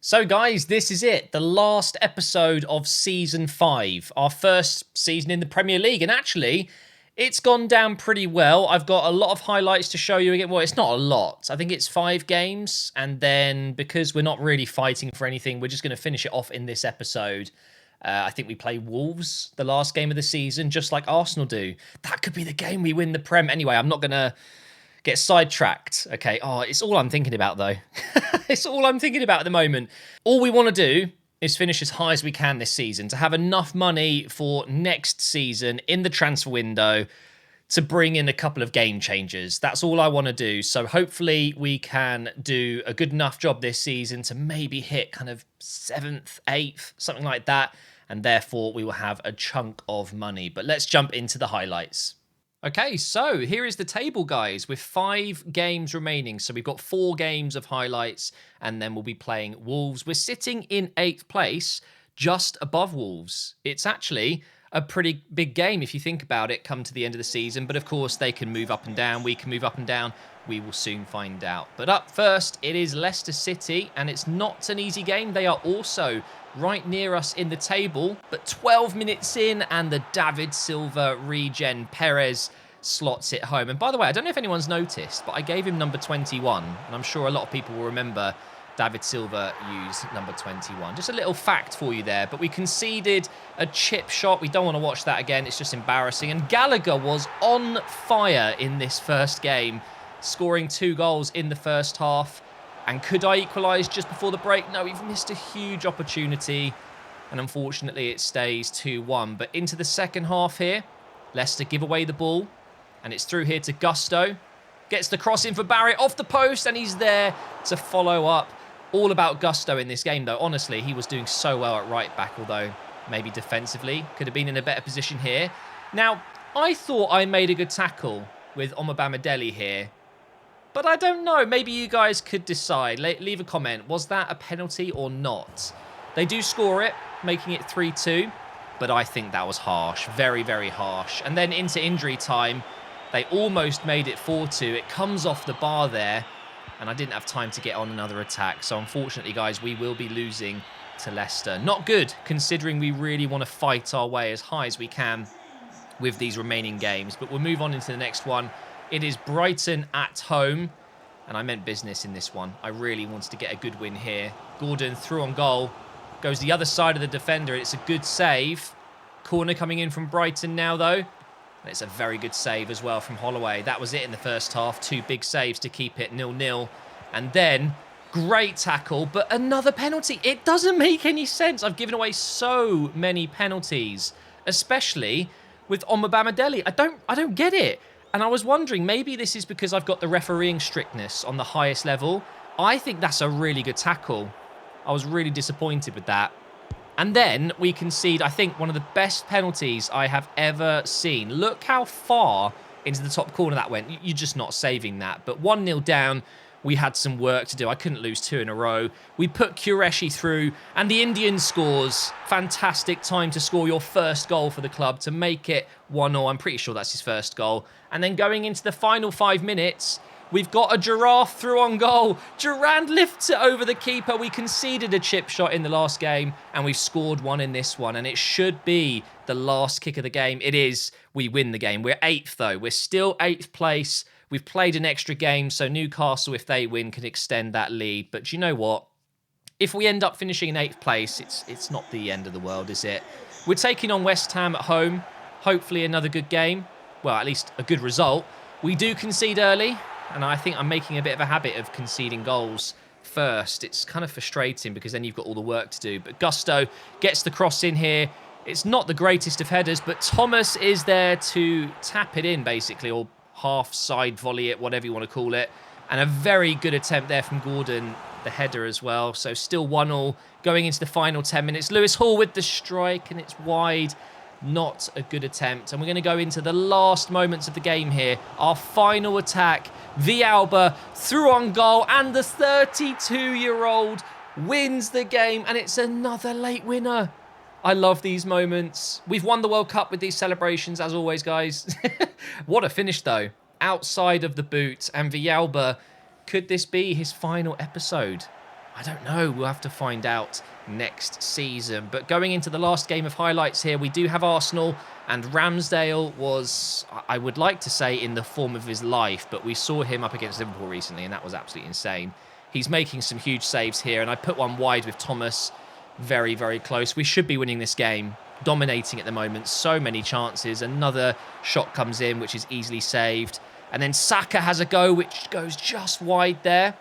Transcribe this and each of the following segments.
So guys, this is it. The last episode of Season 5. Our first season in the Premier League. And actually, it's gone down pretty well. I've got a lot of highlights to show you again. Well, it's not a lot. I think it's 5 games. And then because we're not really fighting for anything, we're just going to finish it off in this episode. I think we play Wolves the last game of the season, just like Arsenal do. That could be the game we win the Prem. Anyway, I'm not going to get sidetracked. Okay. Oh, it's all I'm thinking about, though. It's all I'm thinking about at the moment. All we want to do is finish as high as we can this season to have enough money for next season in the transfer window to bring in a couple of game changers. That's all I want to do. So hopefully we can do a good enough job this season to maybe hit kind of 7th, 8th, something like that. And therefore we will have a chunk of money. But let's jump into the highlights. Okay, so here is the table, guys, with 5 games remaining. So we've got 4 games of highlights, and then we'll be playing Wolves. We're sitting in 8th place, just above Wolves. It's actually a pretty big game if you think about it, come to the end of the season. But of course, they can move up and down. We can move up and down. We will soon find out. But up first, it is Leicester City, and it's not an easy game. They are also right near us in the table, but 12 minutes in and the David Silva regen Perez slots it home. And by the way, I don't know if anyone's noticed, but I gave him number 21, and I'm sure a lot of people will remember David Silva used number 21. Just a little fact for you there, but we conceded a chip shot. We don't want to watch that again. It's just embarrassing. And Gallagher was on fire in this first game, scoring 2 goals in the first half. And could I equalise just before the break? No, we've missed a huge opportunity. And unfortunately, it stays 2-1. But into the second half here, Leicester give away the ball. And it's through here to Gusto. Gets the cross in for Barrett off the post. And he's there to follow up. All about Gusto in this game, though. Honestly, he was doing so well at right back. Although, maybe defensively, could have been in a better position here. Now, I thought I made a good tackle with Omobamidele here. But I don't know. Maybe you guys could decide. Leave a comment. Was that a penalty or not? They do score it, making it 3-2. But I think that was harsh. Very, very harsh. And then into injury time, they almost made it 4-2. It comes off the bar there. And I didn't have time to get on another attack. So unfortunately, guys, we will be losing to Leicester. Not good, considering we really want to fight our way as high as we can with these remaining games. But we'll move on into the next one. It is Brighton at home, and I meant business in this one. I really wanted to get a good win here. Gordon through on goal, goes the other side of the defender. It's a good save. Corner coming in from Brighton now, though. And it's a very good save as well from Holloway. That was it in the first half. 2 big saves to keep it 0-0. And then, great tackle, but another penalty. It doesn't make any sense. I've given away so many penalties, especially with Omobamidele. I don't get it. And I was wondering, maybe this is because I've got the refereeing strictness on the highest level. I think that's a really good tackle. I was really disappointed with that. And then we concede, I think, one of the best penalties I have ever seen. Look how far into the top corner that went. You're just not saving that. But 1-0 down. We had some work to do. I couldn't lose 2 in a row. We put Qureshi through, and the Indian scores. Fantastic time to score your first goal for the club to make it 1-0. I'm pretty sure that's his first goal. And then going into the final 5 minutes, we've got a Giraffe through on goal. Durand lifts it over the keeper. We conceded a chip shot in the last game, and we've scored 1 in this one. And it should be the last kick of the game. It is. We win the game. We're 8th, though. We're still 8th place. We've played an extra game, so Newcastle, if they win, can extend that lead. But do you know what? If we end up finishing in 8th place, it's not the end of the world, is it? We're taking on West Ham at home. Hopefully another good game. Well, at least a good result. We do concede early, and I think I'm making a bit of a habit of conceding goals first. It's kind of frustrating because then you've got all the work to do. But Gusto gets the cross in here. It's not the greatest of headers, but Thomas is there to tap it in, basically, or half side volley it, whatever you want to call it. And a very good attempt there from Gordon, the header as well. So still 1-1 going into the final 10 minutes. Lewis Hall with the strike, and it's wide. Not a good attempt. And we're going to go into the last moments of the game here. Our final attack. Villalba through on goal, and the 32-year-old wins the game, and it's another late winner. I love these moments. We've won the World Cup with these celebrations, as always, guys. What a finish, though. Outside of the boot. And Villalba, could this be his final episode? I don't know. We'll have to find out next season. But going into the last game of highlights here, we do have Arsenal, and Ramsdale was, I would like to say, in the form of his life, but we saw him up against Liverpool recently, and that was absolutely insane. He's making some huge saves here, and I put one wide with Thomas. Very, very close. We should be winning this game. Dominating at the moment. So many chances. Another shot comes in, which is easily saved. And then Saka has a go, which goes just wide there.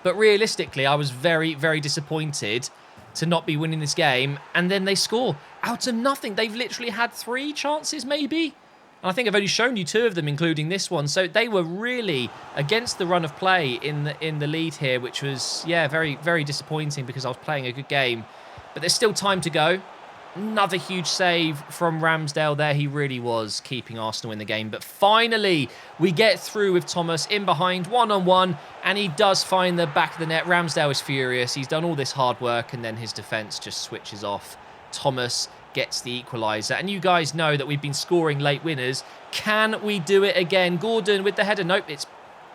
But realistically, I was very, very disappointed to not be winning this game. And then they score out of nothing. They've literally had 3 chances, maybe. And I think I've only shown you 2 of them, including this one. So they were really against the run of play in the lead here, which was, yeah, very, very disappointing because I was playing a good game. But there's still time to go. Another huge save from Ramsdale there. He really was keeping Arsenal in the game. But finally, we get through with Thomas in behind, one-on-one, and he does find the back of the net. Ramsdale is furious. He's done all this hard work, and then his defence just switches off. Thomas gets the equaliser. And you guys know that we've been scoring late winners. Can we do it again? Gordon with the header. Nope, it's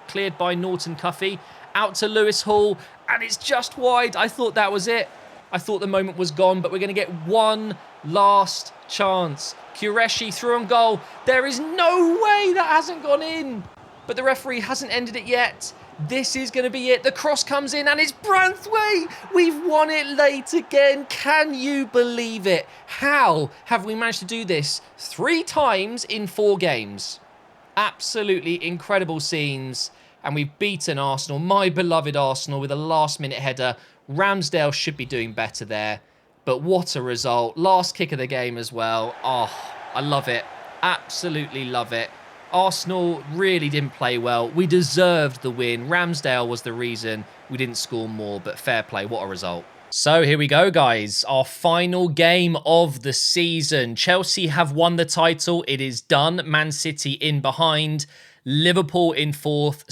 cleared by Norton Cuffy. Out to Lewis Hall, and it's just wide. I thought that was it. I thought the moment was gone, but we're going to get one last chance. Qureshi through on goal. There is no way that hasn't gone in. But the referee hasn't ended it yet. This is going to be it. The cross comes in and it's Branthwaite. We've won it late again. Can you believe it? How have we managed to do this 3 times in 4 games? Absolutely incredible scenes. And we've beaten Arsenal, my beloved Arsenal, with a last-minute header. Ramsdale should be doing better there. But what a result. Last kick of the game as well. Oh, I love it. Absolutely love it. Arsenal really didn't play well. We deserved the win. Ramsdale was the reason we didn't score more, but fair play. What a result. So here we go, guys. Our final game of the season. Chelsea have won the title. It is done. Man City in behind. Liverpool in 4th.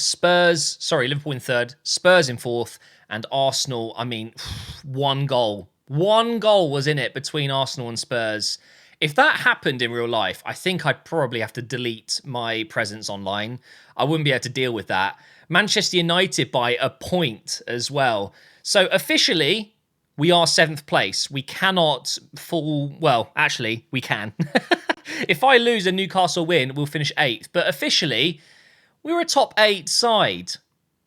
Liverpool in 3rd. Spurs in 4th. And Arsenal, I mean, 1 goal. 1 goal was in it between Arsenal and Spurs. If that happened in real life, I think I'd probably have to delete my presence online. I wouldn't be able to deal with that. Manchester United by a point as well. So officially, we are 7th place. We cannot fall... Well, actually, we can. If I lose a Newcastle win, we'll finish 8th. But officially, we're a top 8 side.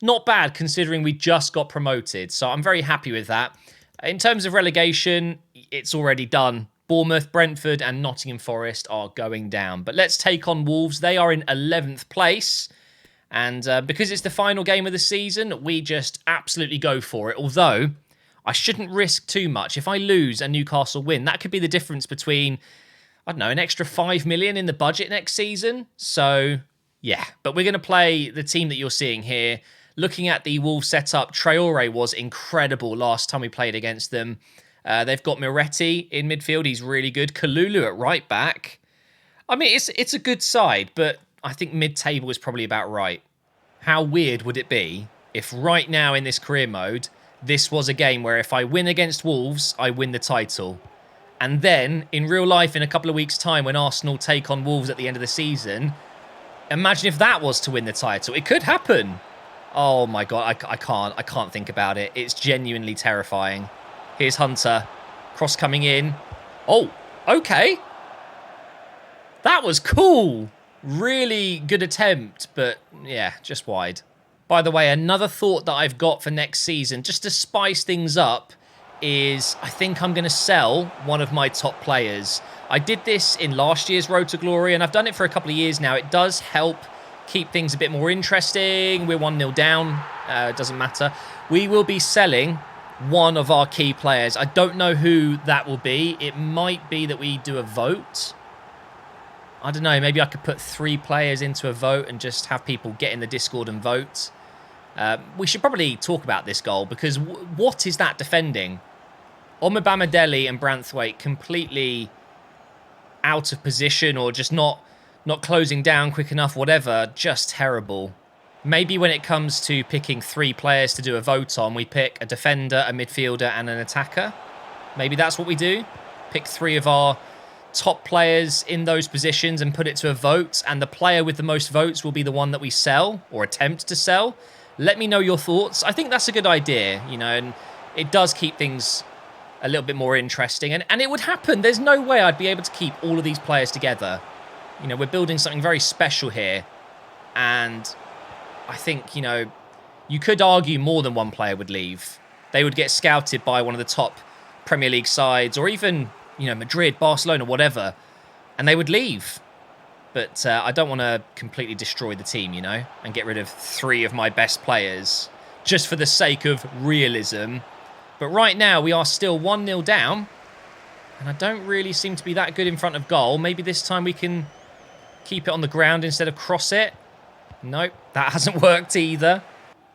Not bad considering we just got promoted. So I'm very happy with that. In terms of relegation, it's already done. Bournemouth, Brentford and Nottingham Forest are going down. But let's take on Wolves. They are in 11th place. And because it's the final game of the season, we just absolutely go for it. Although, I shouldn't risk too much. If I lose a Newcastle win, that could be the difference between, I don't know, an extra 5 million in the budget next season. So, yeah. But we're going to play the team that you're seeing here. Looking at the Wolves setup, Traore was incredible last time we played against them. They've got Miretti in midfield. He's really good. Kalulu at right back. I mean, it's a good side, but I think mid-table is probably about right. How weird would it be if right now in this career mode, this was a game where if I win against Wolves, I win the title. And then, in real life, in a couple of weeks' time, when Arsenal take on Wolves at the end of the season, imagine if that was to win the title. It could happen. Oh my God, I can't think about it. It's genuinely terrifying. Here's Hunter. Cross coming in. Oh, okay. That was cool. Really good attempt, but yeah, just wide. By the way, another thought that I've got for next season, just to spice things up, is I think I'm going to sell one of my top players. I did this in last year's Road to Glory, and I've done it for a couple of years now. It does help keep things a bit more interesting. We're 1-0 down. It doesn't matter. We will be selling one of our key players. I don't know who that will be. It might be that we do a vote. I don't know. Maybe I could put 3 players into a vote and just have people get in the Discord and vote. We should probably talk about this goal because what is that defending? Omobamidele and Branthwaite completely out of position or just not closing down quick enough, whatever. Just terrible. Maybe when it comes to picking 3 players to do a vote on, we pick a defender, a midfielder and an attacker. Maybe that's what we do. Pick 3 of our top players in those positions and put it to a vote. And the player with the most votes will be the one that we sell or attempt to sell. Let me know your thoughts. I think that's a good idea, you know, and it does keep things a little bit more interesting. And it would happen. There's no way I'd be able to keep all of these players together. You know, we're building something very special here. And I think, you know, you could argue more than one player would leave. They would get scouted by one of the top Premier League sides, or even, you know, Madrid, Barcelona, whatever, and they would leave. But I don't want to completely destroy the team, you know, and get rid of 3 of my best players just for the sake of realism. But right now, we are still 1-0 down, and I don't really seem to be that good in front of goal. Maybe this time we can keep it on the ground instead of cross it. Nope, that hasn't worked either.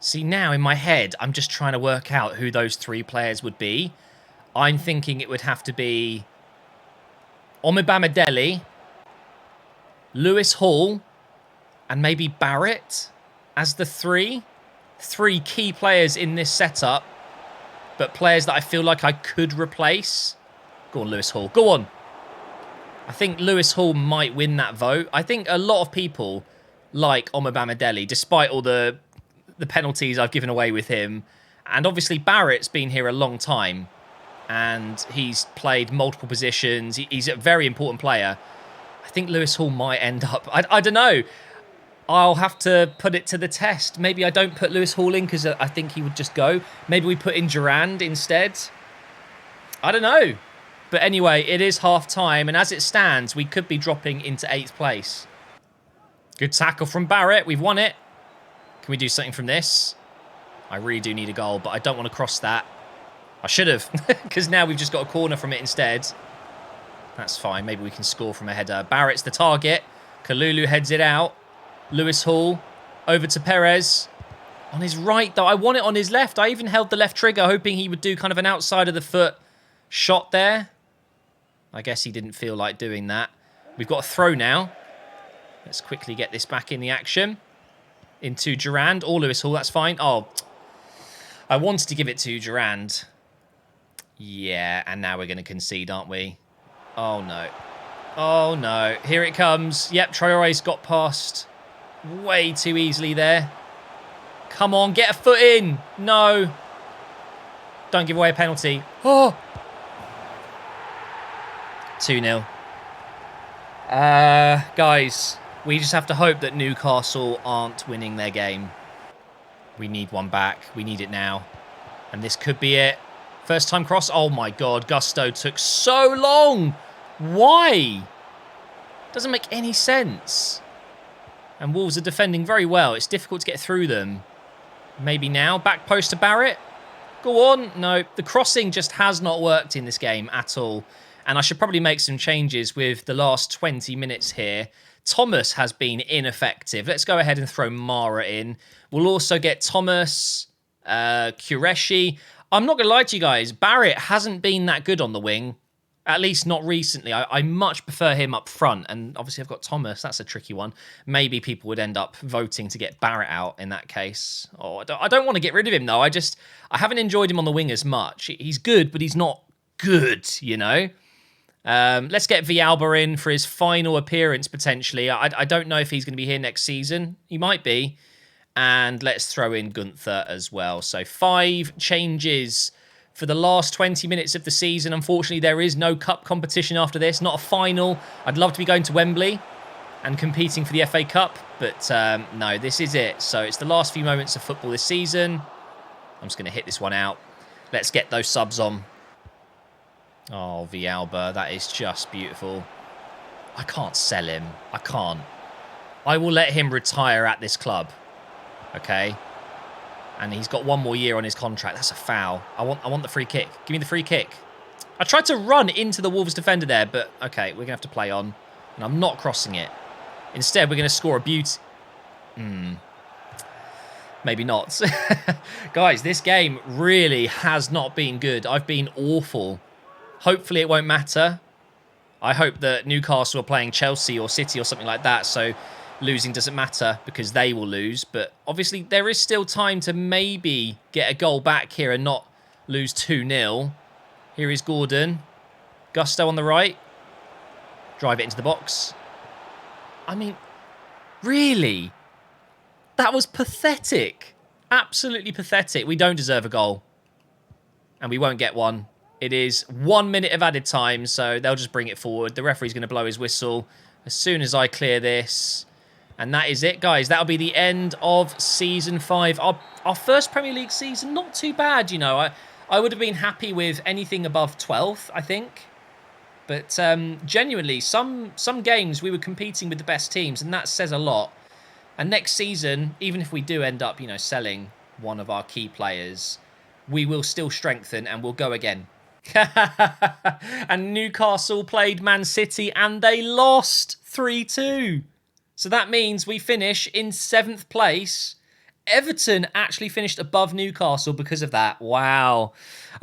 See, now in my head, I'm just trying to work out who those 3 players would be. I'm thinking it would have to be Omobamidele, Lewis Hall, and maybe Barrett as the 3. 3 key players in this setup, but players that I feel like I could replace. Go on, Lewis Hall. Go on. I think Lewis Hall might win that vote. I think a lot of people like Omobamidele, despite all the penalties I've given away with him. And obviously Barrett's been here a long time, and he's played multiple positions. He's a very important player. I think Lewis Hall might end up... I don't know. I'll have to put it to the test. Maybe I don't put Lewis Hall in because I think he would just go. Maybe we put in Durand instead. I don't know. But anyway, it is half-time, and as it stands, we could be dropping into 8th place. Good tackle from Barrett. We've won it. Can we do something from this? I really do need a goal, but I don't want to cross that. I should have, because now we've just got a corner from it instead. That's fine. Maybe we can score from a header. Barrett's the target. Kalulu heads it out. Lewis Hall over to Perez. On his right, though. I want it on his left. I even held the left trigger, hoping he would do kind of an outside of the foot shot there. I guess he didn't feel like doing that. We've got a throw now. Let's quickly get this back in the action. Into Durand or Lewis Hall. That's fine. Oh, I wanted to give it to Durand. Yeah, and now we're going to concede, aren't we? Oh, no. Oh, no. Here it comes. Yep, Traore's got past way too easily there. Come on, get a foot in. No. Don't give away a penalty. Oh. 2-0. Guys, we just have to hope that Newcastle aren't winning their game. We need one back. We need it now. And this could be it. First time cross. Oh my God, Gusto took so long. Why? Doesn't make any sense. And Wolves are defending very well. It's difficult to get through them. Maybe now. Back post to Barrett. Go on. No, the crossing just has not worked in this game at all. And I should probably make some changes with the last 20 minutes here. Thomas has been ineffective. Let's go ahead and throw Mara in. We'll also get Thomas, Qureshi. I'm not going to lie to you guys. Barrett hasn't been that good on the wing. At least not recently. I much prefer him up front. And obviously I've got Thomas. That's a tricky one. Maybe people would end up voting to get Barrett out in that case. Oh, I don't want to get rid of him, though. I haven't enjoyed him on the wing as much. He's good, but he's not good, you know? Let's get Villalba in for his final appearance, potentially. I don't know if he's going to be here next season. He might be. And let's throw in Gunther as well. So 5 changes for the last 20 minutes of the season. Unfortunately, there is no cup competition after this. Not a final. I'd love to be going to Wembley and competing for the FA Cup. But no, this is it. So it's the last few moments of football this season. I'm just going to hit this one out. Let's get those subs on. Oh, Villalba, that is just beautiful. I can't sell him. I can't. I will let him retire at this club. Okay? And he's got 1 more year on his contract. That's a foul. I want the free kick. Give me the free kick. I tried to run into the Wolves defender there, but okay, we're going to have to play on. And I'm not crossing it. Instead, we're going to score a beauty. Maybe not. Guys, this game really has not been good. I've been awful. Hopefully it won't matter. I hope that Newcastle are playing Chelsea or City or something like that, so losing doesn't matter because they will lose. But obviously there is still time to maybe get a goal back here and not lose 2-0. Here is Gordon. Gusto on the right. Drive it into the box. I mean, really? That was pathetic. Absolutely pathetic. We don't deserve a goal. And we won't get one. It is 1 minute of added time, so they'll just bring it forward. The referee's going to blow his whistle as soon as I clear this. And that is it, guys. That'll be the end of Season 5. Our first Premier League season, not too bad, you know. I would have been happy with anything above 12th, I think. But genuinely, some games we were competing with the best teams, and that says a lot. And next season, even if we do end up, you know, selling one of our key players, we will still strengthen and we'll go again. And Newcastle played Man City and they lost 3-2. So that means we finish in 7th place. Everton actually finished above Newcastle because of that. Wow.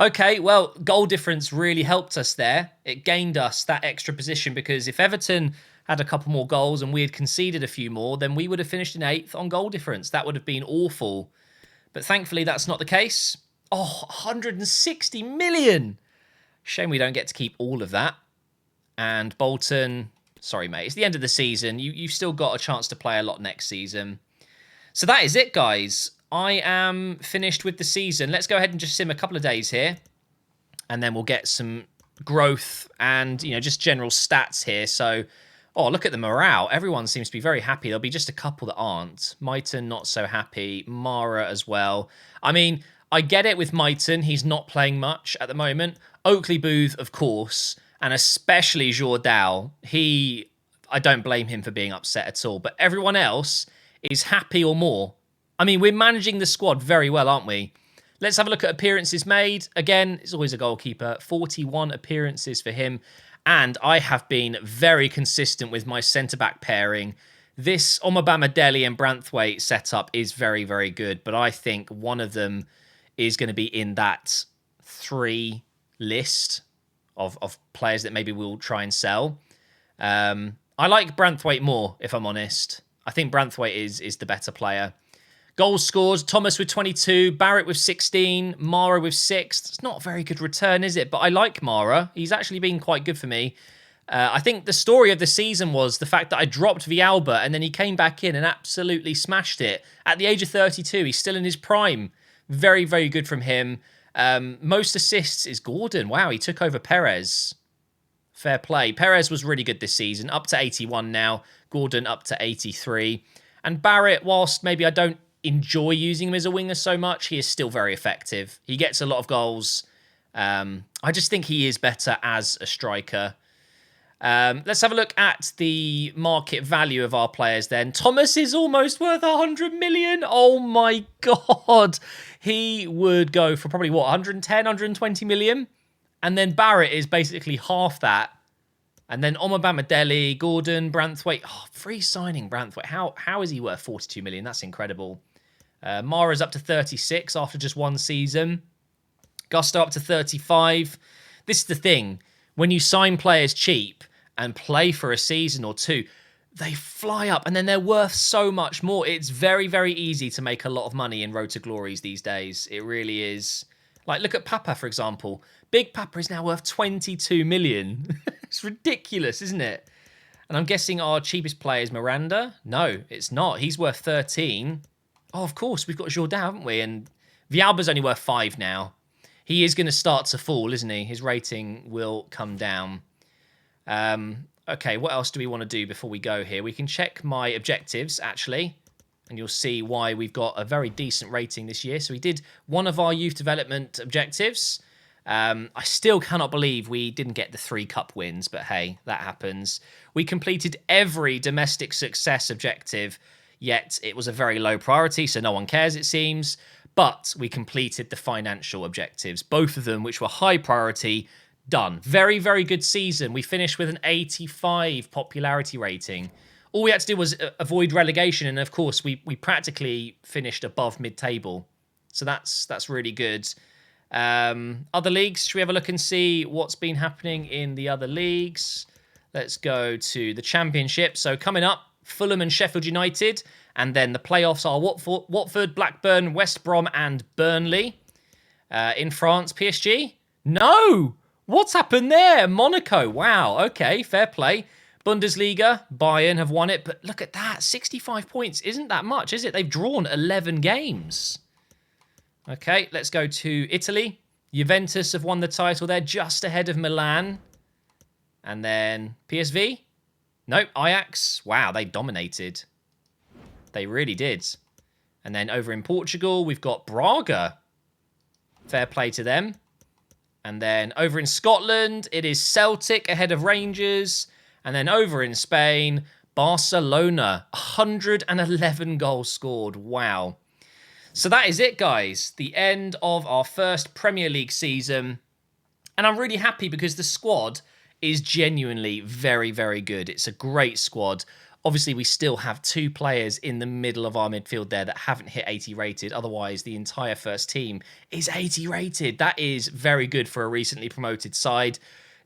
Okay, well, goal difference really helped us there. It gained us that extra position because if Everton had a couple more goals and we had conceded a few more, then we would have finished in 8th on goal difference. That would have been awful. But thankfully, that's not the case. Oh, 160 million. Shame we don't get to keep all of that. And Bolton, sorry, mate, it's the end of the season. You've still got a chance to play a lot next season. So that is it, guys. I am finished with the season. Let's go ahead and just sim a couple of days here. And then we'll get some growth and, you know, just general stats here. So, oh, look at the morale. Everyone seems to be very happy. There'll be just a couple that aren't. Myton, not so happy. Mara as well. I mean, I get it with Myton. He's not playing much at the moment. Oakley Booth, of course. And especially Jourdal. I don't blame him for being upset at all. But everyone else is happy or more. I mean, we're managing the squad very well, aren't we? Let's have a look at appearances made. Again, it's always a goalkeeper. 41 appearances for him. And I have been very consistent with my centre-back pairing. This Omobamidele and Branthwaite setup is very, very good. But I think one of them is going to be in that 3 list of players that maybe we'll try and sell. I like Branthwaite more, if I'm honest. I think Branthwaite is the better player. Goals scored, Thomas with 22, Barrett with 16, Mara with 6. It's not a very good return, is it? But I like Mara. He's actually been quite good for me. I think the story of the season was the fact that I dropped Villalba and then he came back in and absolutely smashed it. At the age of 32, he's still in his prime. Very, very good from him. Most assists is Gordon. Wow, he took over Perez. Fair play. Perez was really good this season, up to 81 now. Gordon up to 83. And Barrett, whilst maybe I don't enjoy using him as a winger so much, he is still very effective. He gets a lot of goals. I just think he is better as a striker. Let's have a look at the market value of our players then. Thomas is almost worth 100 million. Oh my God. He would go for probably, what, 110, 120 million? And then Barrett is basically half that. And then Omobamidele, Gordon, Branthwaite. Oh, free signing Branthwaite. How is he worth 42 million? That's incredible. Mara's up to 36 after just 1 season. Gusto up to 35. This is the thing. When you sign players cheap and play for a season or 2, they fly up and then they're worth so much more. It's very, very easy to make a lot of money in Road to Glories these days. It really is. Like, look at Papa, for example. Big Papa is now worth 22 million. It's ridiculous, isn't it? And I'm guessing our cheapest player is Miranda. No, it's not. He's worth 13. Oh, of course, we've got Jourdain, haven't we? And Villalba's only worth 5 now. He is going to start to fall, isn't he? His rating will come down. Okay, what else do we want to do before we go here? We can check my objectives, actually. And you'll see why we've got a very decent rating this year. So we did one of our youth development objectives. I still cannot believe we didn't get the 3 cup wins, but hey, that happens. We completed every domestic success objective, yet it was a very low priority, so no one cares, it seems. But we completed the financial objectives, both of them, which were high priority, done. Very, very good season. We finished with an 85 popularity rating. All we had to do was avoid relegation, and of course, we practically finished above mid-table. So that's really good. Other leagues, should we have a look and see what's been happening in the other leagues? Let's go to the Championship. So coming up, Fulham and Sheffield United, and then the playoffs are Watford, Blackburn, West Brom, and Burnley. In France, PSG? No! What's happened there? Monaco. Wow, okay, fair play. Bundesliga, Bayern have won it, but look at that, 65 points. Isn't that much, is it? They've drawn 11 games. Okay, let's go to Italy. Juventus have won the title. They're just ahead of Milan. And then PSV? Nope, Ajax. Wow, they dominated. They really did. And then over in Portugal, we've got Braga. Fair play to them. And then over in Scotland, it is Celtic ahead of Rangers. And then over in Spain, Barcelona. 111 goals scored. Wow. So that is it, guys. The end of our first Premier League season. And I'm really happy because the squad is genuinely very, very good. It's a great squad. Obviously, we still have 2 players in the middle of our midfield there that haven't hit 80 rated. Otherwise, the entire first team is 80 rated. That is very good for a recently promoted side.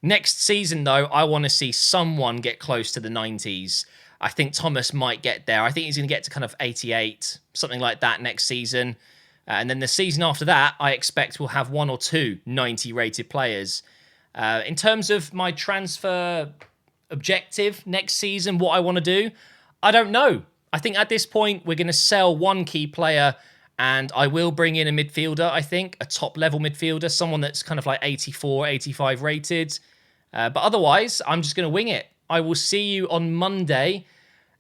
Next season, though, I want to see someone get close to the 90s. I think Thomas might get there. I think he's going to get to kind of 88, something like that next season. And then the season after that, I expect we'll have 1 or 2 90-rated players. In terms of my transfer objective next season, what I want to do, I don't know. I think at this point, we're going to sell 1 key player, and I will bring in a midfielder, I think, a top-level midfielder, someone that's kind of like 84, 85 rated. But otherwise, I'm just going to wing it. I will see you on Monday,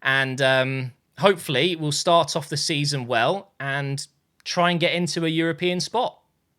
and hopefully we'll start off the season well and try and get into a European spot.